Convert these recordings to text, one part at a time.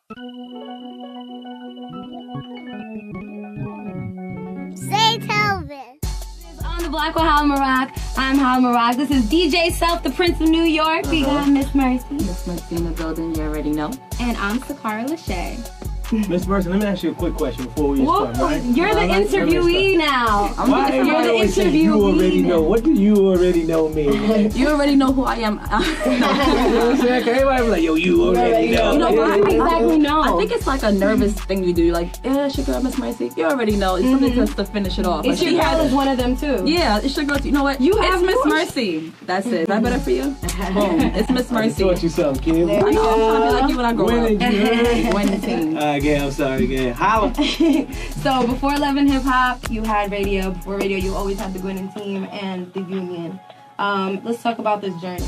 Say Telvin. On the block with Hala Maroc. I'm Hala Maroc. This is DJSELF, the Prince of New York. We got Miss Mercy. Miss Mercy in the building, you already know. And I'm Sicarah Lachey. Miss Mercy, let me ask you a quick question before we start, right? You're the interviewee now. You're the interviewee. You already know. What do you already know mean? You already know who I am. You know what I'm saying? Everybody be like, yo, you already know. You know what? I exactly know. I think it's like a nervous thing you do. Like, yeah, it's your girl, Miss Mercy. You already know. It's something just to finish it off. It's your girl is one of them too. Yeah, it's your girl. You know what? You it's have Miss yours. Mercy. That's it. Is that better for you? Boom. It's Miss Mercy. I taught you something, kid. I know. I'm trying to be like you when I grow up. Winning team. Again, I'm sorry again. Hala. So before Love and Hip Hop, you had radio. Before radio, you always had the Winning Team and the Union. Let's talk about this journey.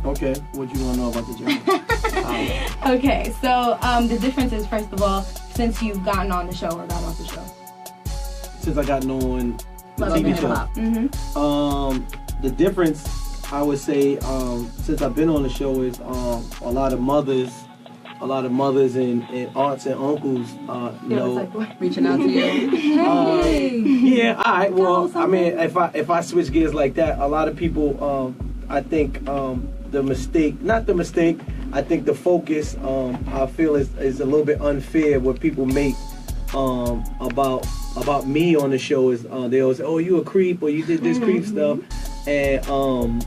Okay, what you want to know about the journey? Okay, so the difference is, first of all, since you've gotten on the show or got off the show. Since I got on the Love and TV Hip show. Hop. The difference, I would say, since I've been on the show is a lot of mothers and aunts and uncles, Reaching out to you. Hey. Yeah, all right. Well, I mean, if I switch gears like that, a lot of people, I think not the mistake. I think the focus, I feel is a little bit unfair. What people make about me on the show is they always say, "Oh, you a creep," or "You did this creep stuff," and on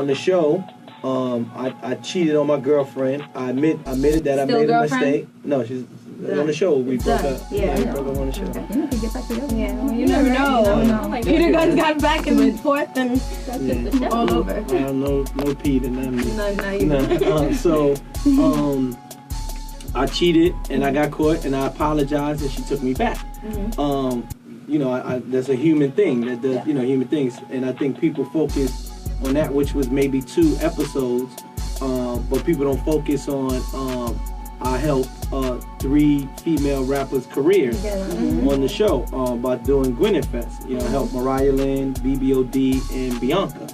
the show. I cheated on my girlfriend. I admitted that I made a mistake. No, she's on the show. We broke up. Yeah, we broke up on the show. You can get back together. Yeah, well, you never know. Like, Peter Guns got back and forth and all over. No Peter, not me. No. So I cheated and I got caught and I apologized and she took me back. That's a human thing. Human things, and I think people focus on that, which was maybe 2 episodes, but people don't focus on I helped 3 female rappers' careers on the show by doing Gwyneth Fest. I helped Mariah Lynn, BBOD, and Bianca.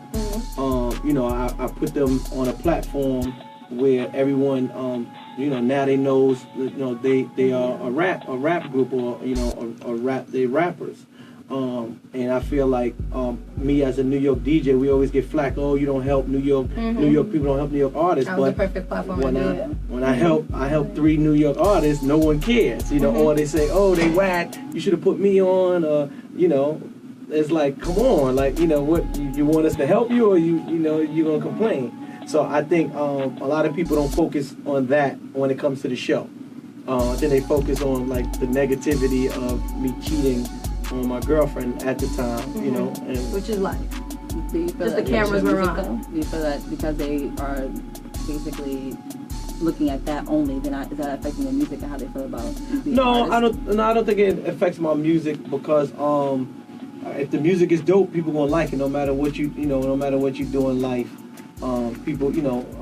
I put them on a platform where everyone, now they knows, they are a rap group or they rappers. And I feel like me as a New York DJ, we always get flack. Oh, you don't help New York. New York people don't help New York artists. That was the perfect platform when I help 3 New York artists, no one cares. Or they say, oh, they whack. You should have put me on. It's like, come on, like what you want us to help you, or you gonna complain. So I think a lot of people don't focus on that when it comes to the show. Then they focus on like the negativity of me cheating on my girlfriend at the time, and which is like, just the cameras were on. Do you feel that because they are basically looking at that only, then is that affecting the music and how they feel about being I don't think it affects my music because if the music is dope, people gonna like it no matter what no matter what you do in life. People,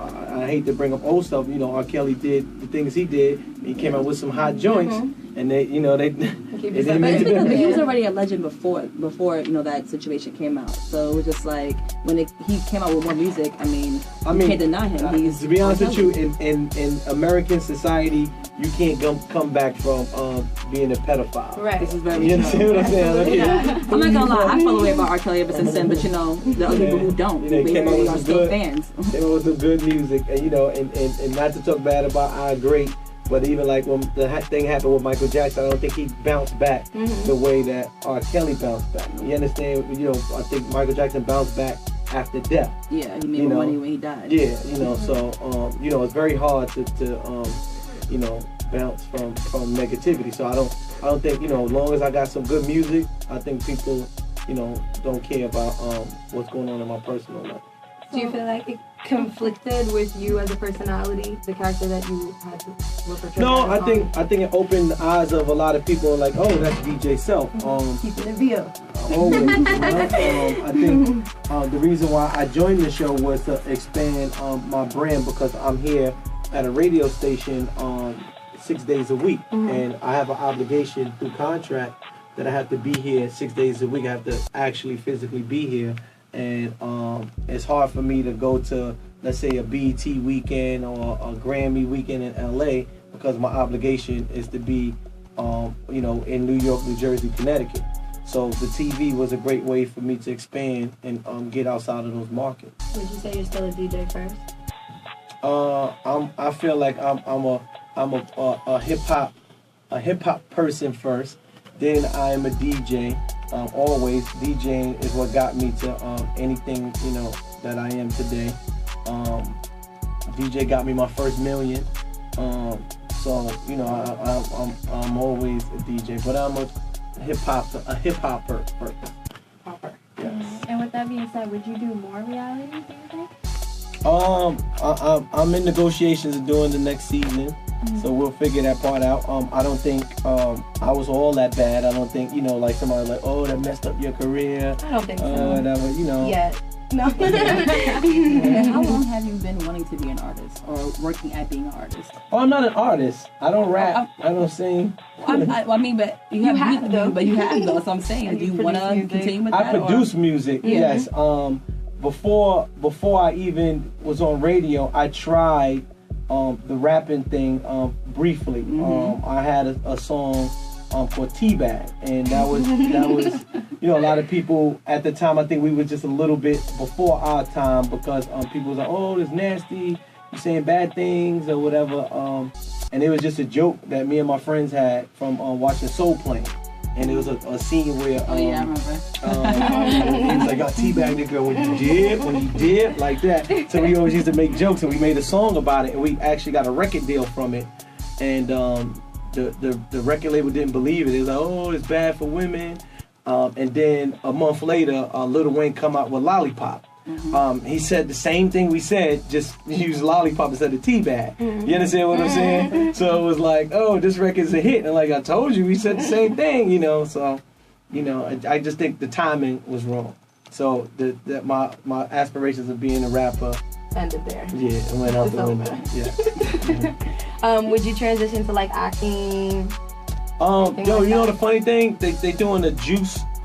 I hate to bring up old stuff. R. Kelly did the things he did. He came out with some hot joints, and they didn't make it. But he was already a legend before that situation came out. So it was just like when he came out with more music. I mean, you can't deny him. To be honest with you, in American society, you can't come back from being a pedophile. Right. This is very You understand what I'm saying? Yeah. I'm not gonna lie, I feel away about R. Kelly ever since then, but the other people who don't, they are still fans. It was some good music, and and not to talk bad about our great, but even like when the thing happened with Michael Jackson, I don't think he bounced back the way that R. Kelly bounced back. You understand? I think Michael Jackson bounced back after death. Yeah, he made more money when he died. Yeah, so it's very hard to bounce from negativity. So I don't think as long as I got some good music, I think people don't care about what's going on in my personal life. Do you feel like it conflicted with you as a personality, the character that you had to portray? No, I think it opened the eyes of a lot of people. Like, oh, that's DJSELF. Keeping it real. Always. I think the reason why I joined the show was to expand my brand because I'm here at a radio station 6 days a week, and I have an obligation through contract that I have to be here 6 days a week. I have to actually physically be here. And it's hard for me to go to, let's say, a BET weekend or a Grammy weekend in LA because my obligation is to be, you know, in New York, New Jersey, Connecticut. So the TV was a great way for me to expand and get outside of those markets. Would you say you're still a DJ first? I feel like I'm a hip hop person first. Then I am a DJ. Always DJing is what got me to anything, you know, that I am today. DJ got me my first million. So you know, I'm always a DJ, but I'm a hip hopper first. Yes. And with that being said, would you do more reality, do you think? I'm in negotiations of doing the next season, so we'll figure that part out. I don't think I was all that bad. I don't think, you know, like somebody like, oh, that messed up your career. I don't think so. Whatever, you know. Yeah. No. And how long have you been wanting to be an artist or working at being an artist? Oh, I'm not an artist. I don't rap. I don't sing. I mean, but you have though. But you have though. That's what I'm saying. Do you want to continue with that? I produce music. Yeah. Yes. Before I even was on radio, I tried the rapping thing briefly. I had a song called Teabag, and that was you know, a lot of people at the time, I think we were just a little bit before our time, because people was like, oh, it's nasty, you saying bad things or whatever, and it was just a joke that me and my friends had from watching Soul Plane. And it was a scene where I remember. He was like, "I teabag the girl when you did like that." So we always used to make jokes, and we made a song about it, and we actually got a record deal from it. And the record label didn't believe it. It was like, "Oh, it's bad for women." And then a month later, Lil Wayne come out with Lollipop. He said the same thing we said, just use Lollipop instead of Teabag. You understand what I'm saying? So it was like, oh, this record's a hit. And like I told you, we said the same thing, you know. So, you know, I just think the timing was wrong. So my aspirations of being a rapper ended there. Yeah, it went out the window. Yeah. Would you transition to like acting? Yo, you know the funny thing? They doing the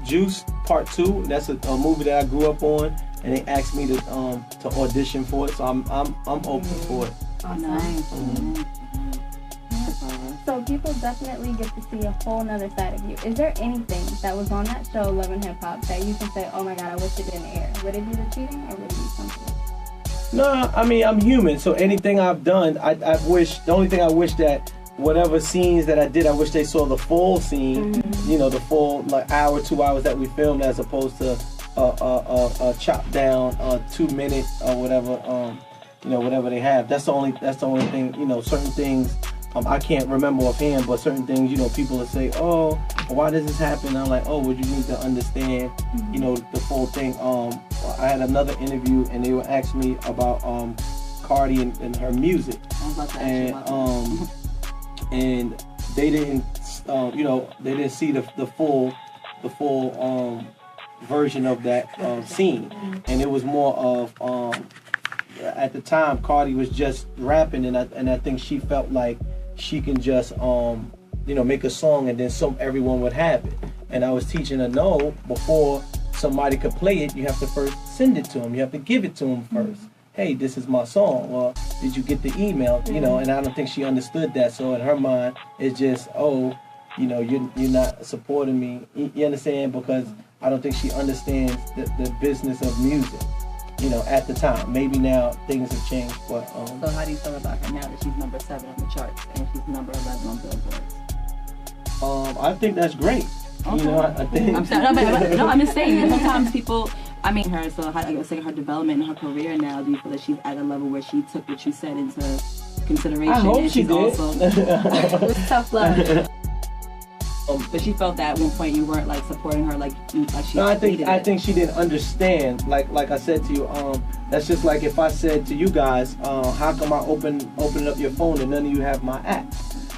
Juice Part 2. That's a movie that I grew up on. And they asked me to audition for it, so I'm open for it. Awesome. So people definitely get to see a whole nother side of you. Is there anything that was on that show, Love and Hip Hop, that you can say, oh my God, I wish it didn't air? Would it be the cheating or would it be something? No, I mean, I'm human, so anything I've done, I wish, the only thing I wish that whatever scenes that I did, I wish they saw the full scene, you know, the full like hour, 2 hours that we filmed, as opposed to chopped down 2 minutes or whatever, you know, whatever they have. That's the only thing, you know. Certain things I can't remember offhand, but certain things, you know, people will say, oh, why does this happen? I'm like, oh, well, you need to understand, you know, the full thing. I had another interview and they were asking me about Cardi and her music, and they didn't, you know, they didn't see the full version of that scene, and it was more of at the time Cardi was just rapping, and I think she felt like she can just you know, make a song and then everyone would have it. And I was teaching her, no, before somebody could play it, you have to first send it to them. You have to give it to them first. Hey, this is my song. Or did you get the email? You know, and I don't think she understood that. So in her mind, it's just, oh, you know, you're not supporting me. You understand? Because I don't think she understands the business of music, you know, at the time. Maybe now things have changed, but... So how do you feel about her now that she's number 7 on the charts and she's number 11 on Billboard? I think that's great. Okay. You know, I think... I'm just saying, sometimes people... I mean her, so how, like, say her development in her career now, do you feel that she's at a level where she took what you said into consideration? I hope and she she's did. Also... It's tough love. But she felt that at one point you weren't like supporting her like she. No, I think she didn't understand. Like I said to you, that's just like if I said to you guys, how come I open up your phone and none of you have my app?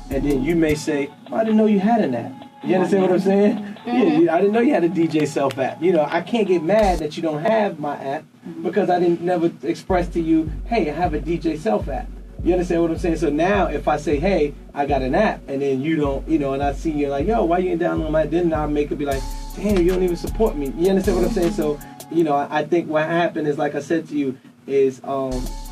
And then you may say, oh, I didn't know you had an app. You understand what I'm saying? Yeah, I didn't know you had a DJSELF app. You know, I can't get mad that you don't have my app because I didn't never express to you, hey, I have a DJSELF app. You understand what I'm saying? So now if I say, hey, I got an app, and then you don't, you know, and I see you like, yo, why you ain't downloading my app? Then I'll make it be like, damn, you don't even support me. You understand what I'm saying? So, you know, I think what happened is, like I said to you, is,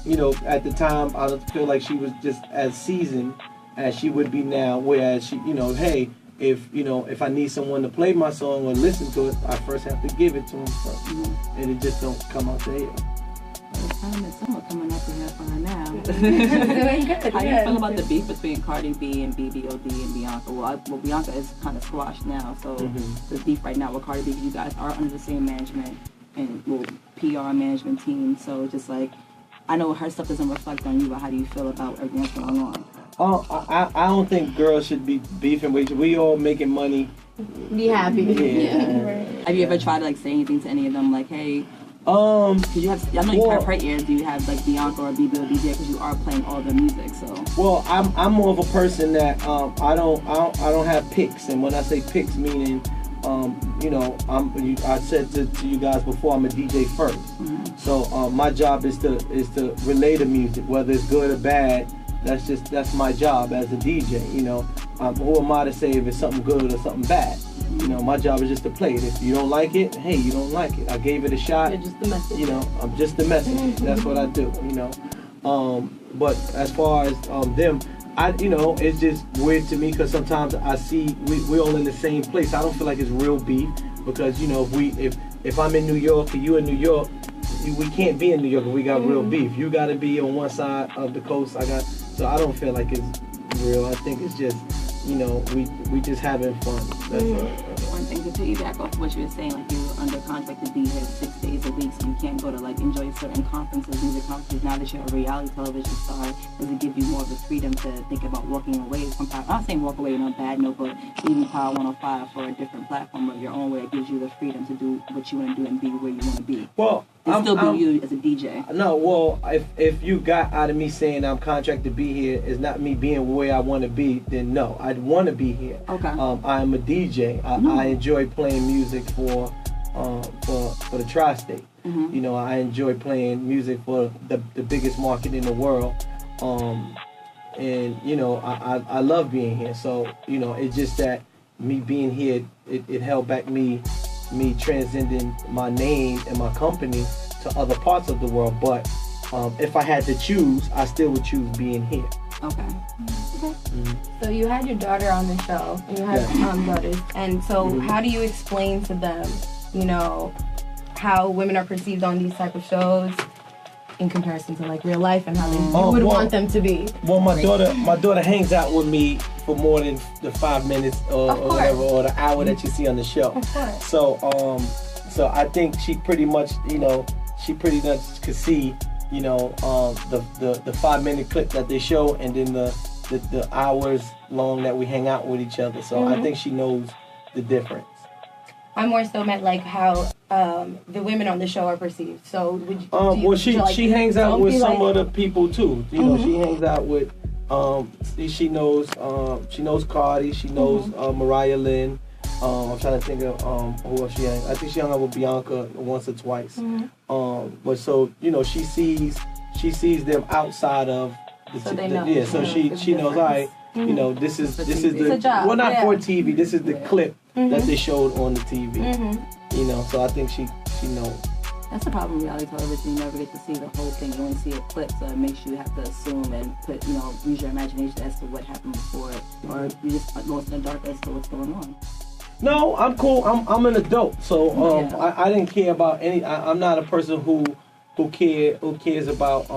you know, at the time, I feel like she was just as seasoned as she would be now. Whereas she, hey, if I need someone to play my song or listen to it, I first have to give it to them first, and it just don't come out the air. It's kind of somewhat coming up in that fine now. Doing good. How do you feel about the beef between Cardi B and BBOD and Bianca? Well, Bianca is kind of squashed now, so the beef right now with Cardi B, you guys are under the same management and PR management team, so just like, I know her stuff doesn't reflect on you, but how do you feel about everything that's going on? I don't think girls should be beefing with each other. We all making money. Be happy. Yeah. Have you ever tried to like say anything to any of them, like, hey? Cause you have, I know you have right ear. Do you have like Bianca or BB or DJ? Because you are playing all the music, so. Well, I'm more of a person that I don't have picks, and when I say picks, meaning I said to you guys before, I'm a DJ first. So my job is to relay the music, whether it's good or bad. That's my job as a DJ. Who am I to say if it's something good or something bad? My job is just to play it. If you don't like it, hey, you don't like it. I gave it a shot. You're just the message. I'm just the message. That's what I do. But as far as them, it's just weird to me because sometimes I see we're all in the same place. I don't feel like it's real beef because if I'm in New York and you in New York, we can't be in New York if we got real beef. You got to be on one side of the coast. So I don't feel like it's real. I think it's just we just having fun. That's one thing to piggyback off what you were saying, like you were under contract to be here 6 days a week, so you can't go to like enjoy certain conferences, music conferences. Now that you're a reality television star, does it give you more of the freedom to think about walking away from Power? I'm not saying walk away on a bad note, but leaving Power 105 for a different platform of your own, where it gives you the freedom to do what you want to do and be where you want to be. Well, still be you as a DJ. No, well, if you got out of me saying I'm contracted to be here, is not me being where I want to be, then no, I'd want to be here. Okay. I'm a DJ. I enjoy playing music for the tri-state. I enjoy playing music for the biggest market in the world. I love being here. So, it's just that me being here, it held back me transcending my name and my company to other parts of the world. But if I had to choose, I still would choose being here. Okay. So you had your daughter on the show, and you had daughters, and so how do you explain to them, how women are perceived on these type of shows in comparison to like real life and how you would want them to be? Well, my daughter hangs out with me for more than the 5 minutes or whatever, or the hour that you see on the show. Of course. So I think she pretty much could see, the 5-minute clip that they show, and then the hours long that we hang out with each other. So I think she knows the difference. I more so meant like how the women on the show are perceived. So would you, she hangs out with some other people too. She hangs out with she knows Cardi, she knows Mariah Lynn. I'm trying to think of who else she hangs. I think she hung out with Bianca once or twice. But so she sees them outside of the so she knows, all right, this is the job, well, not for TV, this is the clip that they showed on the TV. So I think she knows. That's the problem with reality television. You never get to see the whole thing. You only see a clip, so it makes you have to assume and use your imagination as to what happened before. Or you just lost in the dark as to what's going on. No, I'm cool. I'm an adult, so I didn't care about any. I'm not a person who cares about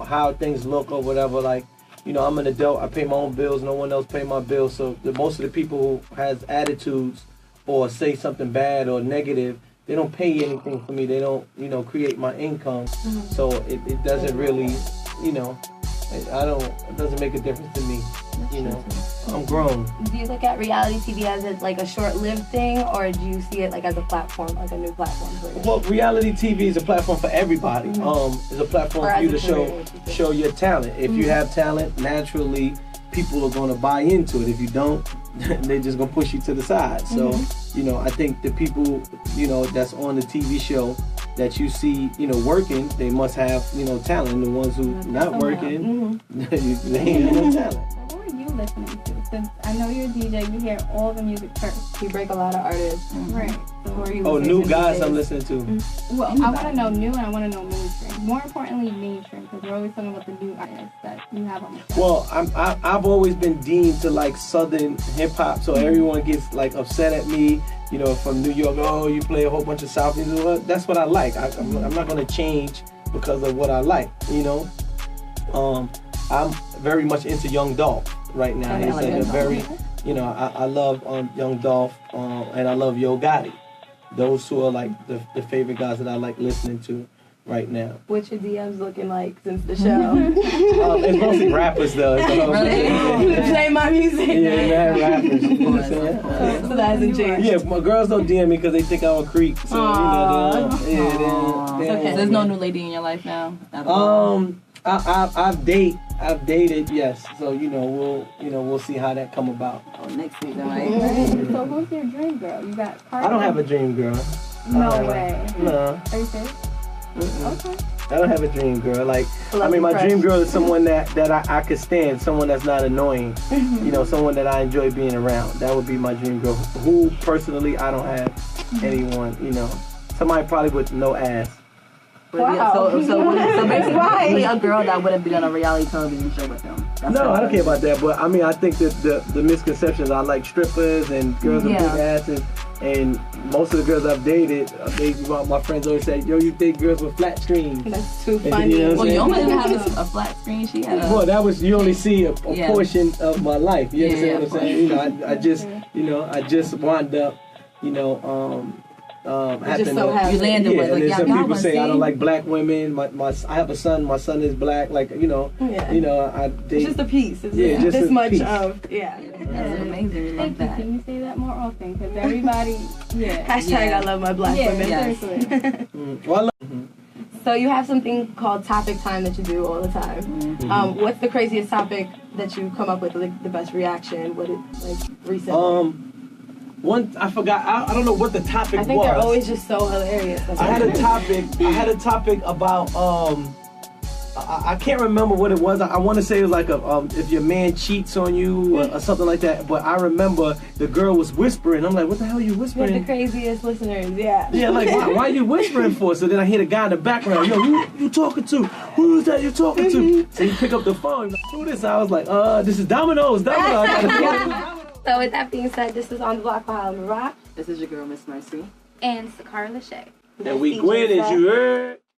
how things look or whatever. Like, I'm an adult. I pay my own bills. No one else pay my bills. So most of the people who has attitudes or say something bad or negative, they don't pay anything for me. They don't create my income. So it doesn't really it doesn't make a difference to me. I'm grown. Do you look at reality TV as like a short-lived thing, or do you see it like as a platform, like a new platform for you? Well, reality TV is a platform for everybody. It's a platform for you to show your talent. If you have talent, naturally people are going to buy into it. If you don't, they're just going to push you to the side. So, I think the people, that's on the TV show that you see, working, they must have, talent. The ones who not working, they ain't have no talent. Who are you listening to? Since I know you're a DJ, you hear all the music first. You break a lot of artists. Right. So who are you Oh, listening new to guys these I'm days? listening to. Well, I want to know new and I want to know mainstream. More importantly, mainstream, because we're always talking about the new artists that you have on the show. Well, I've always been deemed to like Southern hip hop, so everyone gets like upset at me. You know, from New York, oh, you play a whole bunch of South music. Well, that's what I like. I'm not gonna change because of what I like. You know, I'm very much into Young Dolph right now. He's like a very, you know, I love Young Dolph and I love Yo Gotti. Those two are like the favorite guys that I like listening to right now. What's your DMs looking like since the show? It's mostly rappers though. Play my music. Yeah, mad rappers. You know what I'm saying? So that hasn't changed. Yeah, my girls don't DM me because they think I'm a creep. So, you know, they So there's no new lady in your life now? I've dated, yes. So we'll see how that come about. Oh, next week, right? So who's your dream girl? You got Cardi? I don't have a dream girl. No way. No. Are you serious? Okay. I don't have a dream girl. Like, I mean, my dream girl is someone that I could stand, someone that's not annoying, you know, someone that I enjoy being around. That would be my dream girl. Who, personally, I don't have anyone, you know. Somebody probably with no ass. Wow. So basically, a girl that wouldn't be on a reality television show with them. No, I don't care about that. But I mean, I think that the misconceptions, I like strippers and girls with big asses. And most of the girls I've dated, my friends always say, yo, you date girls with flat screens. That's too funny. You know well, Yoma didn't have a flat screen. She had a... Well, that was, you only see a portion of my life. You understand what I'm saying? You know, I just wound up, you know, just so happy. You landed with, and then some people say see? I don't like black women. I have a son. My son is black. Like, you know, I date. It's just a piece. It's just this a much piece. of That's amazing. Thank you. Can you say that more often? Because everybody, Hashtag I love my black women. Yes. Seriously. Well, So you have something called topic time that you do all the time. What's the craziest topic that you come up with, like the best reaction? What it like recently? I forgot. I don't know what the topic was. I think they're always just so hilarious. I had a topic about I can't remember what it was. I want to say it was like if your man cheats on you or something like that. But I remember the girl was whispering. I'm like, what the hell are you whispering? You're the craziest listeners, yeah. Yeah, like why are you whispering for? So then I hear the guy in the background. Yo, who you talking to? Who is that you talking to? So you pick up the phone. Like, who this? I was like, this is Domino's. So with that being said, this is On the Block by Hala. This is your girl, Miss Mercy. And Sicarah Lachey. And we Gwen, as you heard.